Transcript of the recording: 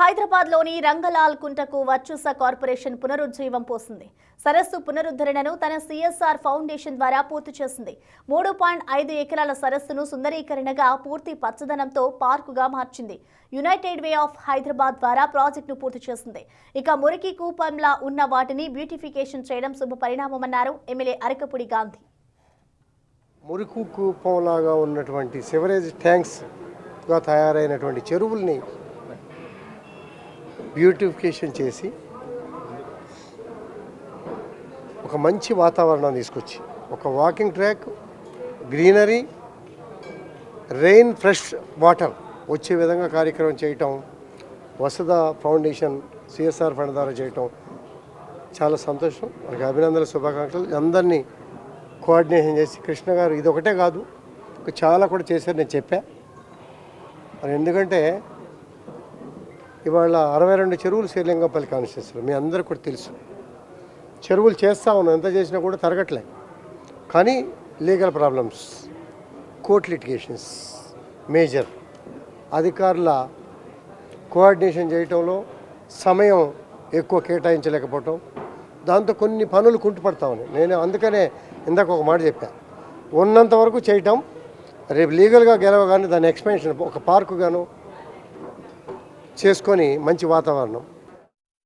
హైదరాబాద్లోని రంగలాల్ కుంటకు వర్చుస కార్పొరేషన్ పునరుజ్జీవం పోసింది. సరస్సు పునరుద్ధరణను తన సిఎస్ఆర్ ఫౌండేషన్ ద్వారా పూర్తి చేసింది. 3.5 ఎకరాల సరస్సును సుందరీకరణగా పూర్తి పచ్చదనంతో పార్కుగా మార్చింది. యునైటెడ్ వే ఆఫ్ హైదరాబాద్ ద్వారా ప్రాజెక్టును పూర్తి చేసింది. ఇక మురికి కూపంలా ఉన్న వాటిని బ్యూటిఫికేషన్ చేయడం శుభ పరిణామమన్నారు ఎమ్మెల్యే అరకపూడి గాంధీ. మురికి కూపంలాగా ఉన్నటువంటి సివరేజ్ ట్యాంక్స్గా తయారైనటువంటి చెరువుల్ని బ్యూటిఫికేషన్ చేసి ఒక మంచి వాతావరణం తీసుకొచ్చి ఒక walking track, greenery, rain, fresh water వచ్చే విధంగా కార్యక్రమం చేయటం, వసుధ ఫౌండేషన్ సిఎస్ఆర్ ఫండ్ ద్వారా చేయటం చాలా సంతోషం. మనకి అభినందనలు, శుభాకాంక్షలు. అందరినీ కోఆర్డినేషన్ చేసి కృష్ణ గారు ఇది ఒకటే కాదు, చాలా కూడా చేశారు. నేను చెప్పా మరి, ఎందుకంటే ఇవాళ 62 చెరువులు శ్రీలింగంపల్లి కాన్స్టిట్యూన్సీలో మీ అందరికీ కూడా తెలుసు. చెరువులు చేస్తూ ఉన్నాం, ఎంత చేసినా కూడా తరగట్లే. కానీ legal problems, court litigations major, అధికారుల కోఆర్డినేషన్ చేయటంలో సమయం ఎక్కువ కేటాయించలేకపోవటం, దాంతో కొన్ని పనులు కుంటుపడతా ఉన్నాయి. నేను అందుకనే ఇందాక ఒక మాట చెప్పా, ఉన్నంత వరకు చేయటం, రేపు లీగల్గా గెలవగానే దాని ఎక్స్పెన్షన్ ఒక పార్కు గాను చేసుకొని మంచి వాతావరణం